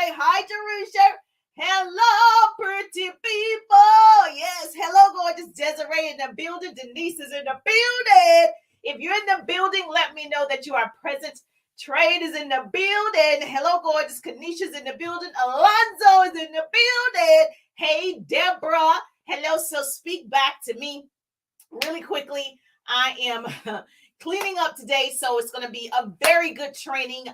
say hi, Jerusha. Hello, pretty people. Yes, hello, gorgeous Desiree in the building. Denise is in the building. If you're in the building, let me know that you are present. Trade is in the building. Hello, gorgeous. Kanisha's in the building. Alonzo is in the building. Hey, Deborah. Hello. So speak back to me really quickly. I am cleaning up today, so it's going to be a very good training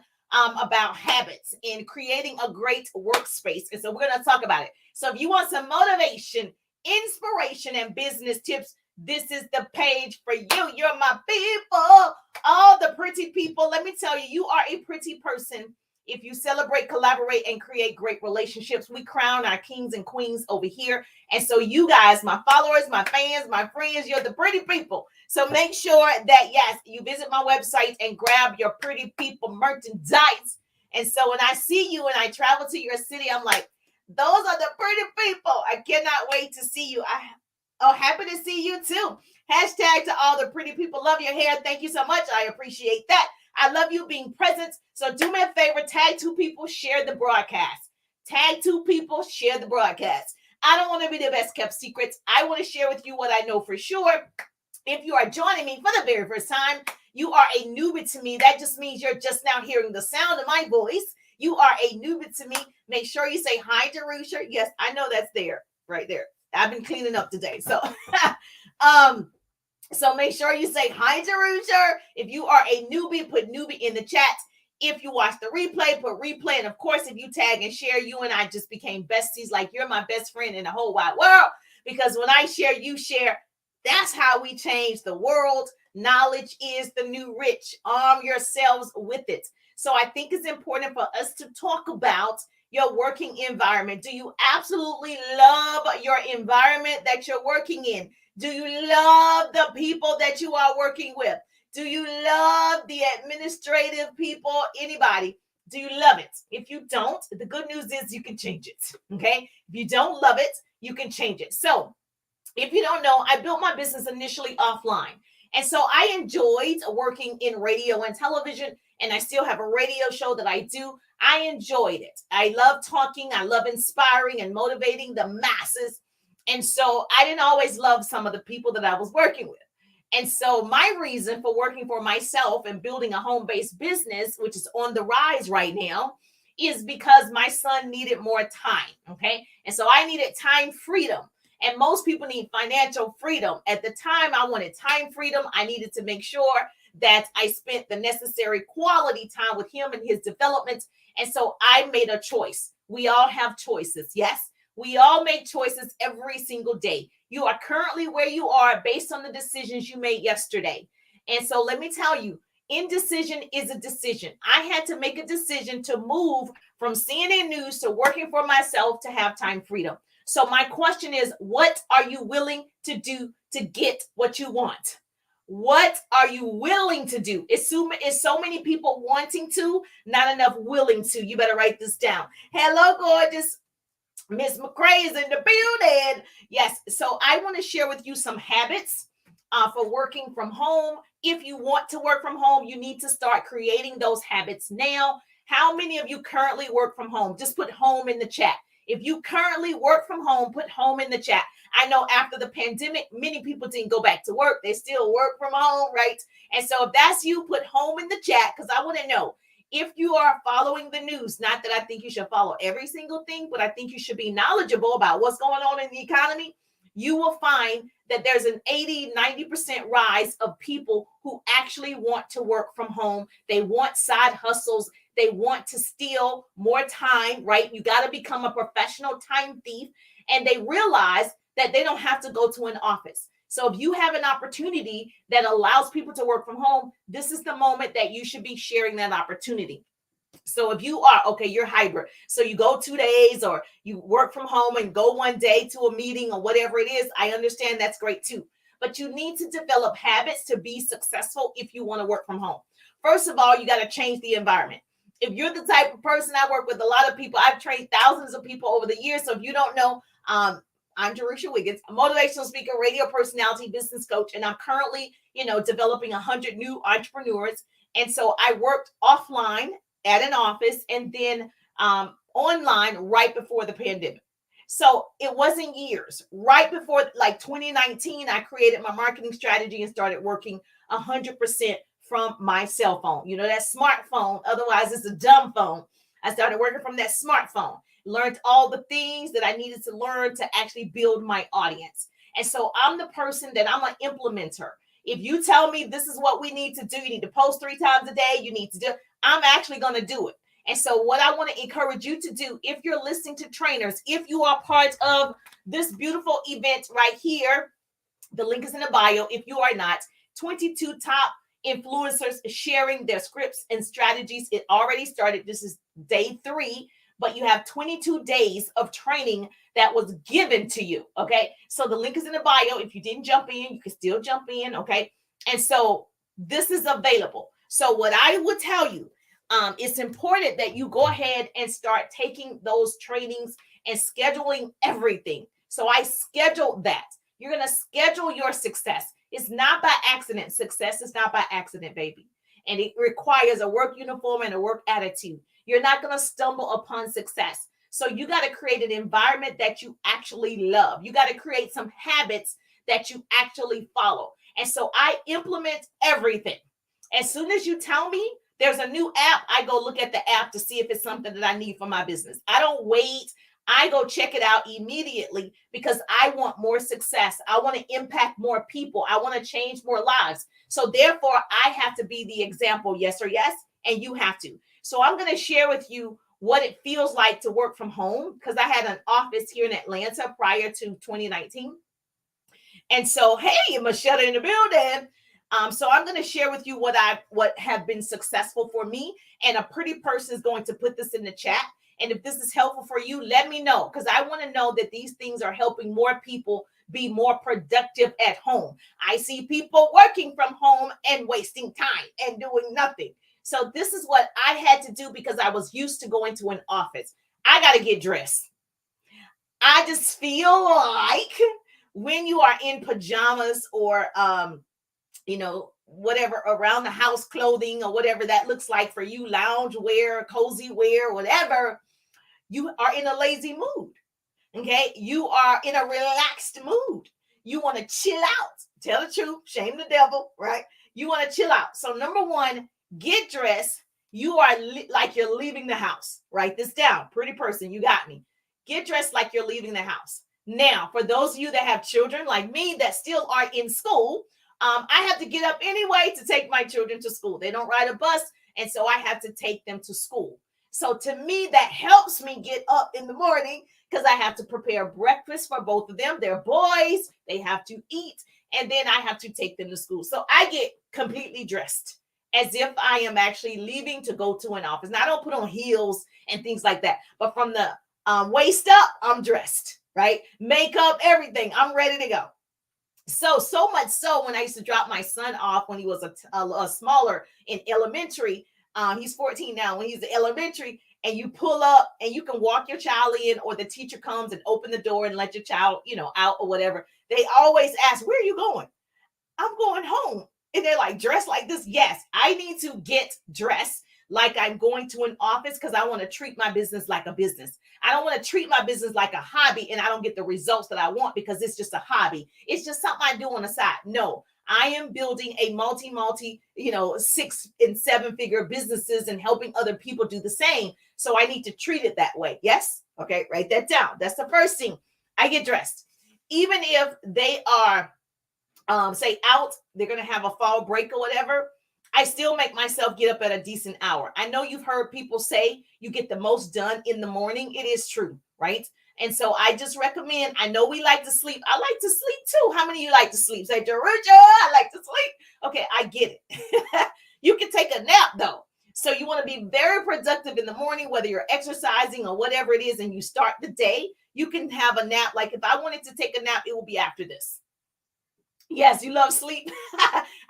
about habits and creating a great workspace. And so we're going to talk about it. So if you want some motivation, inspiration, and business tips, this is the page for you. You're my people, all the pretty people. Let me tell you, you are a pretty person. If you celebrate, collaborate, and create great relationships, we crown our kings and queens over here. And so you guys, my followers, my fans, my friends, you're the pretty people. So make sure that, yes, you visit my website and grab your pretty people merchandise. And so when I see you and I travel to your city, I'm like, those are the pretty people. I cannot wait to see you. Happy to see you too. Hashtag to all the pretty people. Love your hair. Thank you so much. I appreciate that. I love you being present. So do me a favor, tag 2 people, share the broadcast. Tag 2 people, share the broadcast. I don't want to be the best kept secrets. I want to share with you what I know for sure. If you are joining me for the very first time, you are a newbie to me. That just means you're just now hearing the sound of my voice. You are a newbie to me. Make sure you say hi, Jerusha. Yes, I know that's there, right there. I've been cleaning up today. So, so make sure you say hi, Jerusha. If you are a newbie, put newbie in the chat. If you watch the replay, put replay. And of course, if you tag and share, you and I just became besties. Like you're my best friend in the whole wide world. Because when I share, you share. That's how we change the world. Knowledge is the new rich. Arm yourselves with it. So I think it's important for us to talk about your working environment. Do you absolutely love your environment that you're working in? Do you love the people that you are working with? Do you love the administrative people? Anybody? Do you love it? If you don't, the good news is you can change it. Okay? If you don't love it, you can change it. So if you don't know, I built my business initially offline. And so I enjoyed working in radio and television, and I still have a radio show that I do. I enjoyed it. I love talking. I love inspiring and motivating the masses. And so I didn't always love some of the people that I was working with. And so my reason for working for myself and building a home-based business, which is on the rise right now, is because my son needed more time. Okay. And so I needed time freedom. And most people need financial freedom. At the time, I wanted time freedom. I needed to make sure that I spent the necessary quality time with him and his development. And so I made a choice. We all have choices. Yes, we all make choices every single day. You are currently where you are based on the decisions you made yesterday. And so let me tell you, indecision is a decision. I had to make a decision to move from CNN News to working for myself to have time freedom. So my question is, what are you willing to do to get what you want? What are you willing to do? It's so many people wanting to, not enough willing to. You better write this down. Hello, gorgeous. Miss McCray is in the building. Yes. So I want to share with you some habits for working from home. If you want to work from home, you need to start creating those habits now. How many of you currently work from home? Just put home in the chat. If you currently work from home, put home in the chat. I know after the pandemic, many people didn't go back to work. They still work from home, right? And so if that's you, put home in the chat because I want to know if you are following the news. Not that I think you should follow every single thing, but I think you should be knowledgeable about what's going on in the economy. You will find that there's an 80-90% rise of people who actually want to work from home. They want side hustles. They want to steal more time, right? You got to become a professional time thief. And they realize that they don't have to go to an office. So if you have an opportunity that allows people to work from home, this is the moment that you should be sharing that opportunity. So if you are, okay, you're hybrid. So you go 2 days or you work from home and go one day to a meeting or whatever it is. I understand that's great too. But you need to develop habits to be successful if you want to work from home. First of all, you got to change the environment. If you're the type of person, I work with a lot of people. I've trained thousands of people over the years. So if you don't know, I'm Jerusha Wiggins, a motivational speaker, radio personality, business coach, and I'm currently, developing 100 new entrepreneurs. And so I worked offline at an office, and then online right before the pandemic. So it wasn't years. Right before like 2019, I created my marketing strategy and started working 100% from my cell phone. You know, that smartphone, otherwise it's a dumb phone. I started working from that smartphone, learned all the things that I needed to learn to actually build my audience. And so I'm the person that I'm an implementer. If you tell me this is what we need to do, you need to post 3 times a day, you need to do, I'm actually going to do it. And so what I want to encourage you to do, if you're listening to trainers, if you are part of this beautiful event right here, the link is in the bio. If you are not, 22 top influencers sharing their scripts and strategies. It already started. This is day 3, but you have 22 days of training that was given to you. Okay. So the link is in the bio. If you didn't jump in, you can still jump in. Okay. And so this is available. So what I would tell you, it's important that you go ahead and start taking those trainings and scheduling everything. So I scheduled that. You're going to schedule your success. It's not by accident. Success is not by accident, baby. And it requires a work uniform and a work attitude. You're not going to stumble upon success. So you got to create an environment that you actually love. You got to create some habits that you actually follow. And so I implement everything. As soon as you tell me there's a new app, I go look at the app to see if it's something that I need for my business. I don't wait. I go check it out immediately because I want more success. I want to impact more people. I want to change more lives. So therefore, I have to be the example, yes or yes, and you have to. So I'm going to share with you what it feels like to work from home because I had an office here in Atlanta prior to 2019. And so, hey, Michelle in the building. So I'm going to share with you what have been successful for me. And a pretty person is going to put this in the chat. And if this is helpful for you, let me know because I want to know that these things are helping more people be more productive at home. I see people working from home and wasting time and doing nothing. So this is what I had to do because I was used to going to an office. I got to get dressed. I just feel like when you are in pajamas or, whatever around the house clothing or whatever that looks like for you, lounge wear, cozy wear, whatever, you are in a lazy mood. Okay. You are in a relaxed mood. You want to chill out. Tell the truth. Shame the devil, right? You want to chill out. So number 1, get dressed. You are like you're leaving the house. Write this down. Pretty person. You got me. Get dressed like you're leaving the house. Now, for those of you that have children like me that still are in school, I have to get up anyway to take my children to school. They don't ride a bus, and so I have to take them to school. So to me, that helps me get up in the morning because I have to prepare breakfast for both of them. They're boys. They have to eat, and then I have to take them to school. So I get completely dressed as if I am actually leaving to go to an office. Now, I don't put on heels and things like that, but from the waist up, I'm dressed, right? Makeup, everything. I'm ready to go. So much so when I used to drop my son off when he was a smaller in elementary, he's 14 now. When he's in elementary and you pull up and you can walk your child in or the teacher comes and open the door and let your child, out or whatever. They always ask, where are you going? I'm going home. And they're like, dressed like this? Yes, I need to get dressed like I'm going to an office because I want to treat my business like a business. I don't want to treat my business like a hobby and I don't get the results that I want because it's just a hobby. It's just something I do on the side. No, I am building a multi, 6 and 7 figure businesses and helping other people do the same. So I need to treat it that way. Yes. Okay. Write that down. That's the first thing. I get dressed. Even if they are, say out, they're going to have a fall break or whatever. I still make myself get up at a decent hour. I know you've heard people say you get the most done in the morning. It is true, right? And so I just recommend, I know we like to sleep. I like to sleep too. How many of you like to sleep? Say, Georgia, I like to sleep. Okay, I get it. You can take a nap though. So you want to be very productive in the morning, whether you're exercising or whatever it is, and you start the day, you can have a nap. Like if I wanted to take a nap, it will be after this. Yes, you love sleep.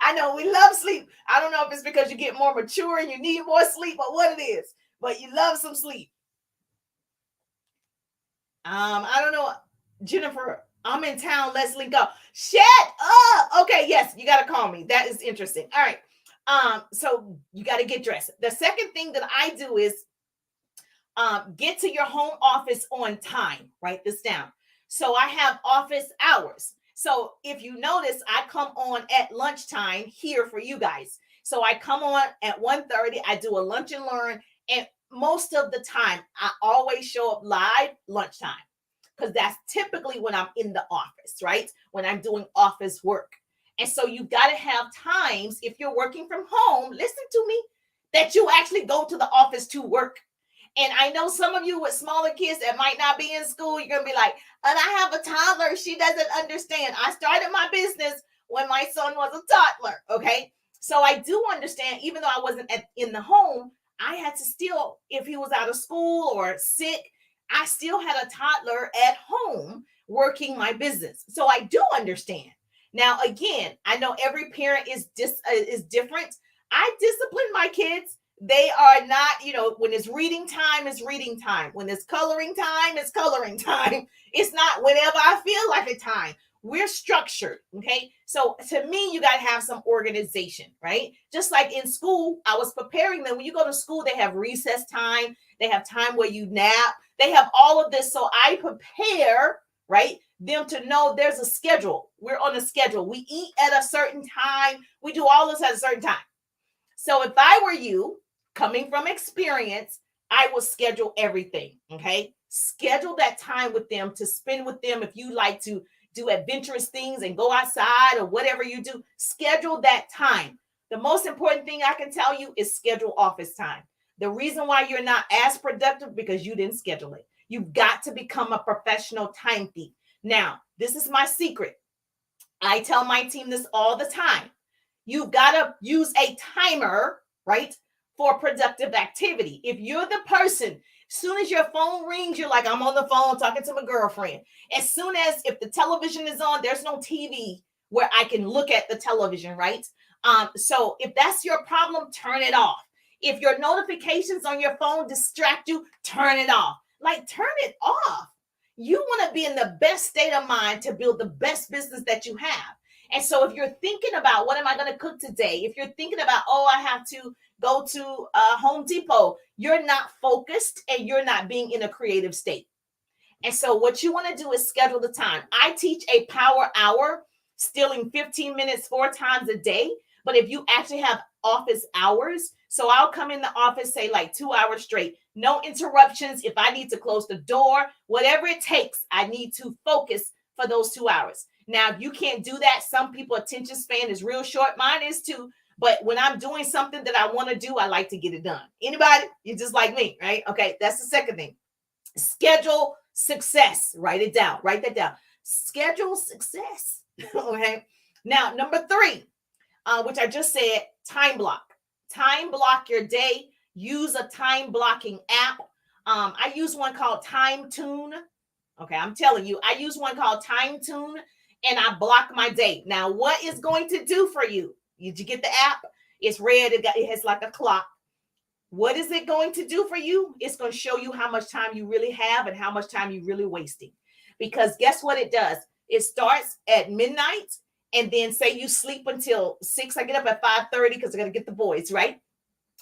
I know we love sleep. I don't know if it's because you get more mature and you need more sleep or what it is, but you love some sleep. I don't know. Jennifer, I'm in town. Let's link up. Shut up. Okay, yes, you got to call me. That is interesting. All right. So you got to get dressed. The second thing that I do is Get to your home office on time. Write this down. So I have office hours. So if you notice, I come on at lunchtime here for you guys. So I come on at 1:30. I do a lunch and learn. And most of the time, I always show up live lunchtime because that's typically when I'm in the office, right? When I'm doing office work. And so you got to have times, if you're working from home, listen to me, that you actually go to the office to work. And I know some of you with smaller kids that might not be in school, you're going to be like, and I have a toddler. She doesn't understand. I started my business when my son was a toddler. Okay. So I do understand, even though I wasn't in the home, I had to still, if he was out of school or sick, I still had a toddler at home working my business. So I do understand. Now, again, I know every parent is different. I discipline my kids. They are not, when it's reading time, it's reading time. When it's coloring time, it's coloring time. It's not whenever I feel like a time. We're structured, okay? So to me, you got to have some organization, right? Just like in school, I was preparing them. When you go to school, they have recess time. They have time where you nap. They have all of this. So I prepare, right, them to know there's a schedule. We're on a schedule. We eat at a certain time. We do all this at a certain time. So if I were you, coming from experience, I will schedule everything, okay? Schedule that time with them to spend with them. If you like to do adventurous things and go outside or whatever you do, schedule that time. The most important thing I can tell you is schedule office time. The reason why you're not as productive because you didn't schedule it. You've got to become a professional time thief. Now, this is my secret. I tell my team this all the time. You've got to use a timer, right, for productive activity. If you're the person, as soon as your phone rings, you're like, I'm on the phone talking to my girlfriend. As soon as, if the television is on, there's no TV where I can look at the television, right? So if that's your problem, turn it off. If your notifications on your phone distract you, turn it off. Like, turn it off. You want to be in the best state of mind to build the best business that you have. And so if you're thinking about, what am I going to cook today? If you're thinking about, I have to go to Home Depot, you're not focused and you're not being in a creative state. And so what you want to do is schedule the time. I teach a power hour, stealing 15 minutes 4 times a day. But if you actually have office hours, so I'll come in the office, say like 2 hours straight, no interruptions. If I need to close the door, whatever it takes, I need to focus for those 2 hours. Now, if you can't do that, some people attention span is real short. Mine is too. But when I'm doing something that I want to do, I like to get it done. Anybody? You're just like me, right? Okay, that's the second thing. Schedule success. Write it down. Write that down. Schedule success. Okay. Now, number 3, which I just said, time block. Time block your day. Use a time blocking app. I use one called Time Tune. Okay, I'm telling you, I use one called Time Tune, and I block my day. Now, what is going to do for you? Did you get the app? It's red. It has like a clock. What is it going to do for you? It's going to show you how much time you really have and how much time you're really wasting. Because guess what it does? It starts at midnight, and then say you sleep until 6. I get up at 5:30 because I got to get the boys, right?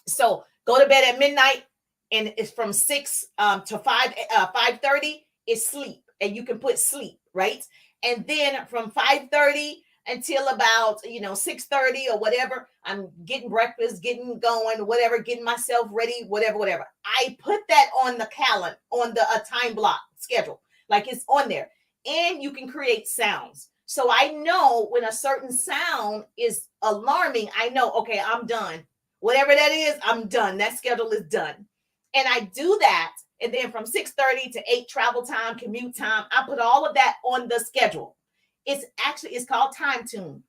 So go to bed at midnight, and it's from 6 to 5:30 is sleep, and you can put sleep, right? And then from 5:30 until about 6:30 or whatever, I'm getting breakfast, getting going, whatever, getting myself ready, whatever. I put that on the calendar, on the time block schedule, like it's on there. And you can create sounds. So I know when a certain sound is alarming, I know, okay, I'm done. Whatever that is, I'm done. That schedule is done. And I do that. And then from 6:30 to 8 travel time, commute time, I put all of that on the schedule. It's called Time Tune.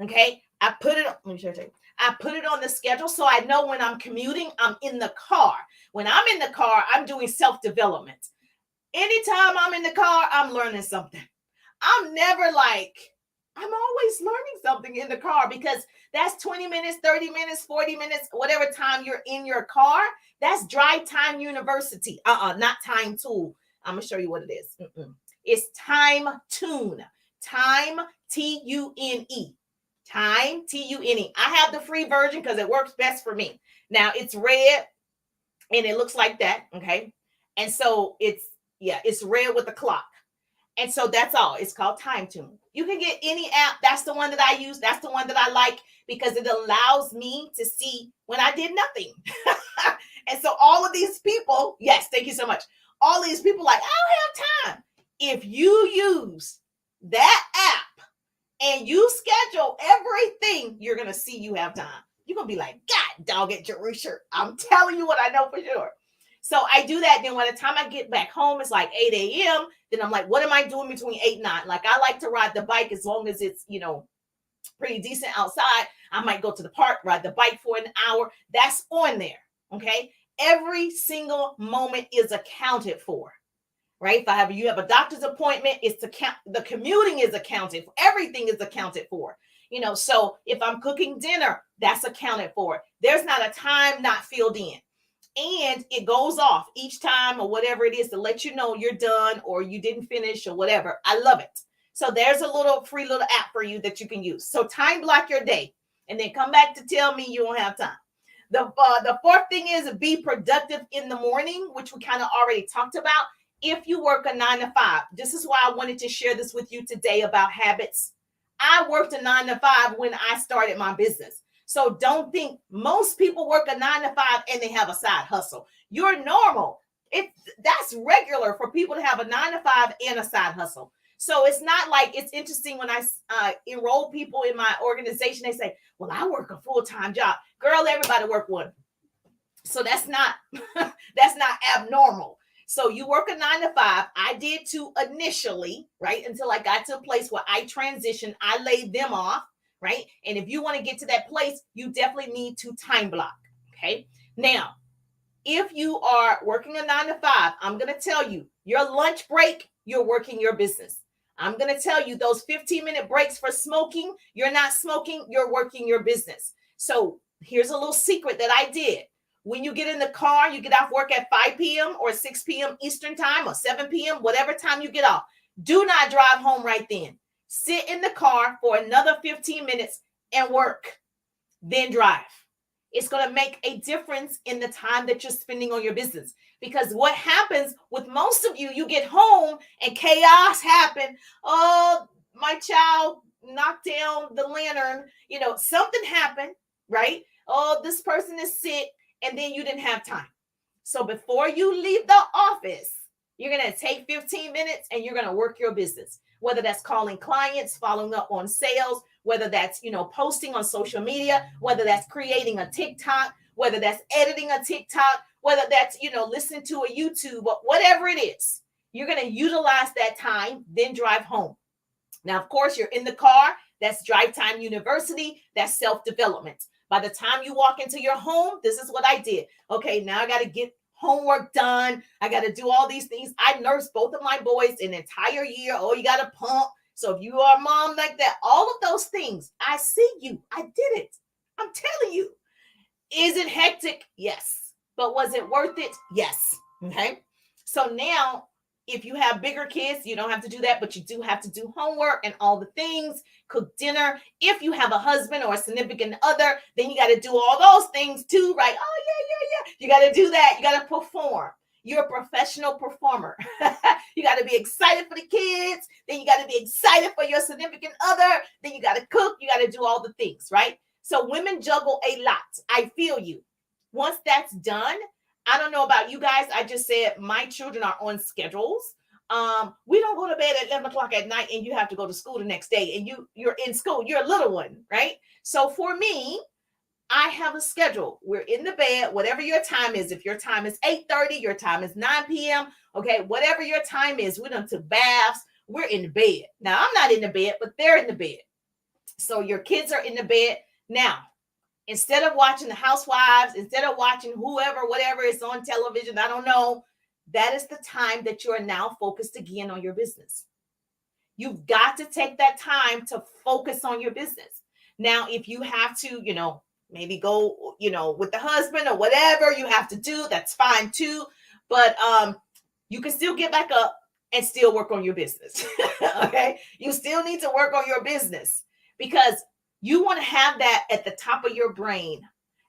Okay. I put it on the schedule so I know when I'm commuting, I'm in the car. When I'm in the car, I'm doing self-development. Anytime I'm in the car, I'm learning something. I'm always learning something in the car because that's 20 minutes, 30 minutes, 40 minutes, whatever time you're in your car. That's Drive Time University. Not Time Tool. I'm going to show you what it is. It's Time Tune. Time, Tune. Time, Tune. I have the free version because it works best for me. Now, it's red. and it looks like that. Okay. And so it's red with the clock. And so that's all. It's called Time Tune. You can get any app. That's the one that I use. That's the one that I like because it allows me to see when I did nothing. And so all of these people, yes, thank you so much. All these people like, I don't have time. If you use that app and you schedule everything, you're going to see you have time. You're going to be like, God, dog it, Jerusha. I'm telling you what I know for sure. So I do that. Then by the time I get back home, it's like 8 a.m. Then I'm like, what am I doing between 8 and 9? Like, I like to ride the bike as long as it's, pretty decent outside. I might go to the park, ride the bike for an hour. That's on there. Okay. Every single moment is accounted for, right? If you have a doctor's appointment, the commuting is accounted for. Everything is accounted for. So if I'm cooking dinner, that's accounted for. There's not a time not filled in. And it goes off each time or whatever it is to let you know you're done or you didn't finish or whatever. I love it. So there's a free little app for you that you can use. So time block your day and then come back to tell me you don't have time. The fourth thing is be productive in the morning, which we kind of already talked about. If you work a 9 to 5, this is why I wanted to share this with you today about habits. I worked a 9 to 5 when I started my business. So don't think most people work a 9 to 5 and they have a side hustle. You're normal. That's regular for people to have a 9 to 5 and a side hustle. So it's not like, it's interesting when I enroll people in my organization, they say, well, I work a full-time job. Girl, everybody work one. So that's not abnormal. So you work a 9 to 5. I did too initially, right? Until I got to a place where I transitioned, I laid them off, right? And if you want to get to that place, you definitely need to time block. Okay. Now, if you are working a 9 to 5, I'm going to tell you your lunch break, you're working your business. I'm going to tell you those 15-minute breaks for smoking, you're not smoking, you're working your business. So here's a little secret that I did. When you get in the car, you get off work at 5 p.m. or 6 p.m. Eastern time or 7 p.m., whatever time you get off. Do not drive home right then. Sit in the car for another 15 minutes and work, then drive. It's going to make a difference in the time that you're spending on your business. Because what happens with most of you, you get home and chaos happened. Oh, my child knocked down the lantern. Something happened, right? Oh, this person is sick. And then you didn't have time. So before you leave the office, you're going to take 15 minutes and you're going to work your business. Whether that's calling clients, following up on sales, whether that's, posting on social media, whether that's creating a TikTok, whether that's editing a TikTok, whether that's, listening to a YouTube, whatever it is, you're going to utilize that time, then drive home. Now, of course, you're in the car. That's Drive Time University. That's self-development. By the time you walk into your home, this is what I did. Okay, now I got to get homework done. I got to do all these things. I nursed both of my boys an entire year. Oh, you got to pump. So if you are a mom like that, all of those things, I see you. I did it. I'm telling you. Is it hectic? Yes. But was it worth it? Yes. Okay. So now, if you have bigger kids, you don't have to do that, but you do have to do homework and all the things, cook dinner. If you have a husband or a significant other, then you got to do all those things too, right? Oh, yeah. You got to do that. You got to perform. You're a professional performer. You got to be excited for the kids. Then you got to be excited for your significant other. Then you got to cook. You got to do all the things, right? So women juggle a lot. I feel you. Once that's done, I don't know about you guys. I just said my children are on schedules. We don't go to bed at 11 o'clock at night and you have to go to school the next day and you're in school. You're a little one, right? So for me, I have a schedule. We're in the bed, whatever your time is. If your time is 8:30, your time is 9 p.m. Okay, whatever your time is, we done took baths. We're in the bed. Now, I'm not in the bed, but they're in the bed. So your kids are in the bed. Now, instead of watching the Housewives, instead of watching whatever is on television, I don't know, that is the time that you are now focused again on your business. You've got to take that time to focus on your business. Now, if you have to, maybe go, with the husband or whatever you have to do, that's fine too. But you can still get back up and still work on your business. Okay. You still need to work on your business because you want to have that at the top of your brain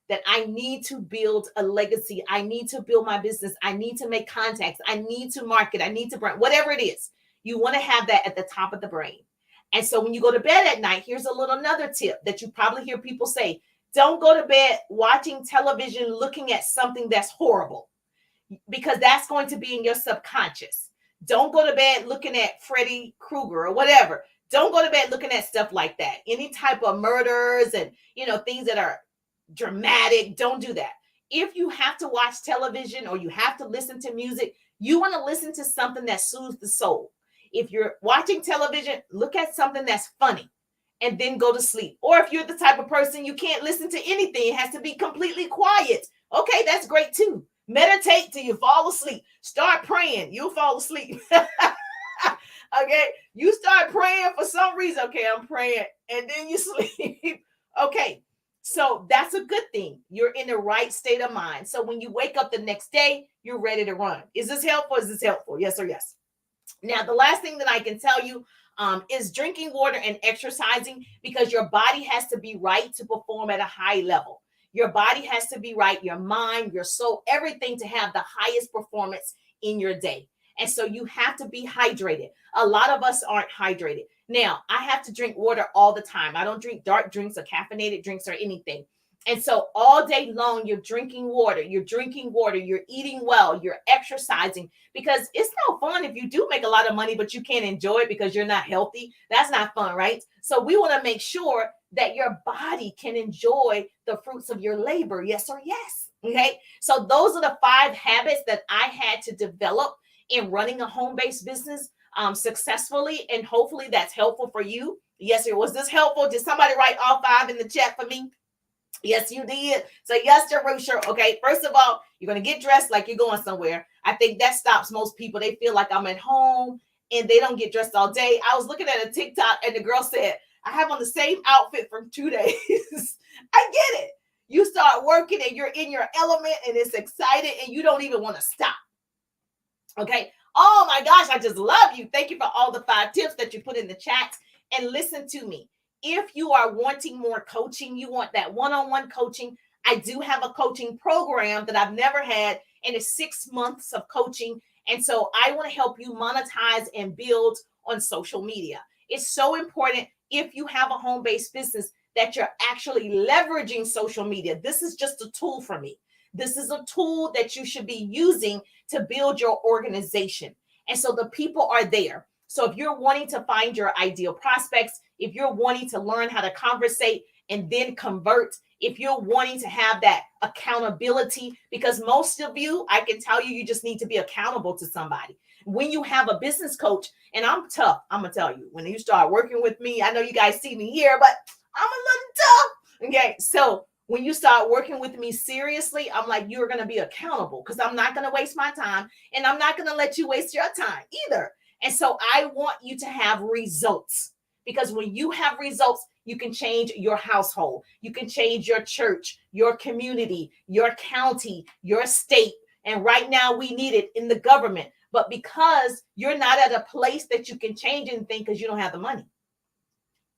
that I need to build a legacy. I need to build my business. I need to make contacts. I need to market. I need to brand, whatever it is. You want to have that at the top of the brain. And so when you go to bed at night, here's a little another tip that you probably hear people say. Don't go to bed watching television, looking at something that's horrible, because that's going to be in your subconscious. Don't go to bed looking at Freddy Krueger or whatever. Don't go to bed looking at stuff like that. Any type of murders and, things that are dramatic, don't do that. If you have to watch television or you have to listen to music, you want to listen to something that soothes the soul. If you're watching television, look at something that's funny and then go to sleep. Or if you're the type of person you can't listen to anything, it has to be completely quiet. Okay, that's great too. Meditate till you fall asleep. Start praying. You'll fall asleep. Okay, you start praying for some reason. Okay, I'm praying, and then you sleep. Okay, so that's a good thing. You're in the right state of mind. So when you wake up the next day, you're ready to run. Is this helpful? Is this helpful? Yes or yes? Now, the last thing that I can tell you is drinking water and exercising, because your body has to be right to perform at a high level. Your body has to be right, your mind, your soul, everything to have the highest performance in your day. And so you have to be hydrated. A lot of us aren't hydrated. Now, I have to drink water all the time. I don't drink dark drinks or caffeinated drinks or anything. And so all day long, you're drinking water, you're eating well, you're exercising, because it's no fun if you do make a lot of money, but you can't enjoy it because you're not healthy. That's not fun, right? So we want to make sure that your body can enjoy the fruits of your labor. Yes or yes. Okay. So those are the 5 habits that I had to develop in running a home-based business successfully. And hopefully that's helpful for you. Yes, sir. Was this helpful? Did somebody write all 5 in the chat for me? Yes, you did. So yes, Jerusha. Okay, first of all, you're going to get dressed like you're going somewhere. I think that stops most people. They feel like I'm at home and they don't get dressed all day. I was looking at a TikTok and the girl said, I have on the same outfit for 2 days. I get it. You start working and you're in your element and it's excited and you don't even want to stop. Okay. Oh my gosh, I just love you. Thank you for all the 5 tips that you put in the chat. And listen to me. If you are wanting more coaching, you want that one-on-one coaching, I do have a coaching program that I've never had, and it's 6 months of coaching. And so I want to help you monetize and build on social media. It's so important, if you have a home-based business, that you're actually leveraging social media. This is just a tool for me. This is a tool that you should be using to build your organization. And so the people are there. So if you're wanting to find your ideal prospects, if you're wanting to learn how to conversate and then convert, if you're wanting to have that accountability, because most of you, I can tell you, you just need to be accountable to somebody. When you have a business coach, and I'm tough, I'm going to tell you, when you start working with me, I know you guys see me here, but I'm a little tough. Okay. So when you start working with me seriously, I'm like, you're going to be accountable, because I'm not going to waste my time and I'm not going to let you waste your time either. And so I want you to have results, because when you have results, you can change your household. You can change your church, your community, your county, your state. And right now we need it in the government. But because you're not at a place that you can change anything because you don't have the money.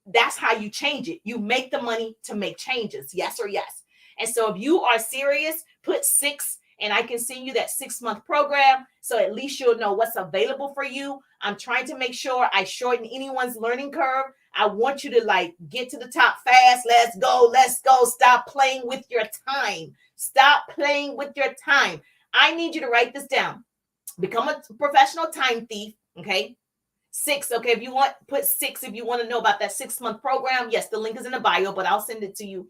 That's how you change it. You make the money to make changes. Yes or yes. And so if you are serious, put 6, and I can send you that 6-month program. So at least you'll know what's available for you. I'm trying to make sure I shorten anyone's learning curve. I want you to get to the top fast. Let's go. Let's go. Stop playing with your time. Stop playing with your time. I need you to write this down. Become a professional time thief. Okay. 6. Okay. If you want, put 6. If you want to know about that 6-month program, yes, the link is in the bio, but I'll send it to you.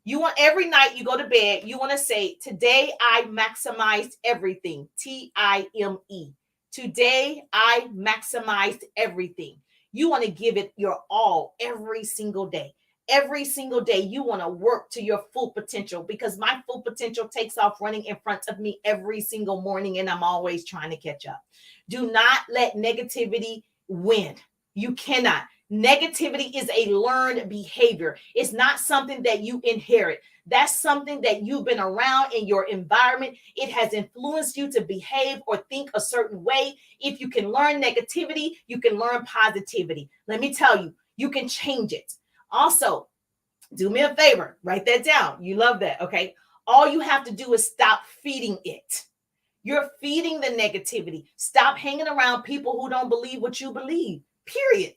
You want, every night you go to bed, you want to say, today I maximized everything. TIME. Today I maximized everything. You want to give it your all every single day. Every single day you want to work to your full potential, because my full potential takes off running in front of me every single morning, and I'm always trying to catch up. Do not let negativity win. You cannot. Negativity is a learned behavior. It's not something that you inherit. That's something that you've been around in your environment. It has influenced you to behave or think a certain way. If you can learn negativity, you can learn positivity. Let me tell you, you can change it. Also, Do me a favor, write that down. You love that, okay? All you have to do is stop feeding it. You're feeding the negativity. Stop hanging around people who don't believe what you believe, period.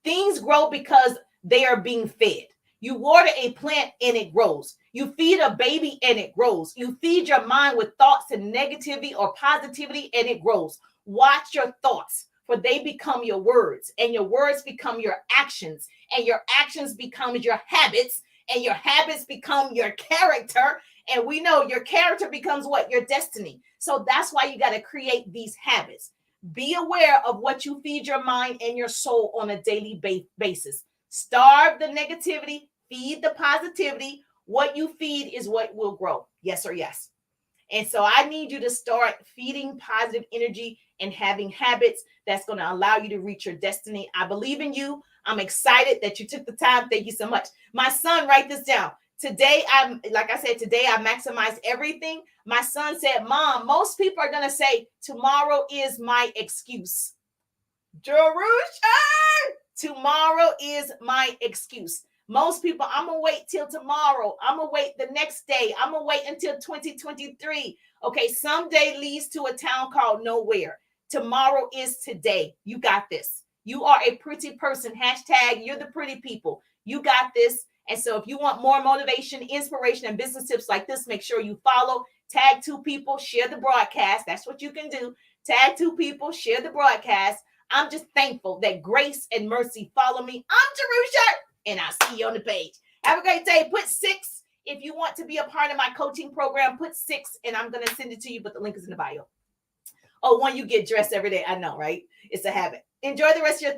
Things grow because they are being fed. You water a plant and it grows. You feed a baby and it grows. You feed your mind with thoughts and negativity or positivity and it grows. Watch your thoughts, for they become your words, and your words become your actions, and your actions become your habits, and your habits become your character. And we know your character becomes what? Your destiny. So that's why you got to create these habits. Be aware of what you feed your mind and your soul on a daily basis. Starve the negativity, feed the positivity. What you feed is what will grow. Yes or yes. And so I need you to start feeding positive energy and having habits that's going to allow you to reach your destiny. I believe in you. I'm excited that you took the time. Thank you so much. My son, write this down. Today, like I said, today I maximize everything. My son said, Mom, most people are going to say, tomorrow is my excuse. Jerusha, tomorrow is my excuse. Most people, I'm going to wait till tomorrow. I'm going to wait the next day. I'm going to wait until 2023. Okay, someday leads to a town called nowhere. Tomorrow is today. You got this. You are a pretty person. Hashtag, you're the pretty people. You got this. And so if you want more motivation, inspiration, and business tips like this, make sure you follow, tag 2 people, share the broadcast. That's what you can do. Tag 2 people, share the broadcast. I'm just thankful that grace and mercy follow me. I'm Jerusha, and I'll see you on the page. Have a great day. Put 6 if you want to be a part of my coaching program. Put 6, and I'm going to send it to you, but the link is in the bio. Oh, one, you get dressed every day. I know, right? It's a habit. Enjoy the rest of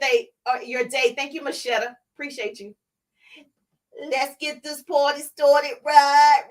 your day. Thank you, Machetta. Appreciate you. Let's get this party started right.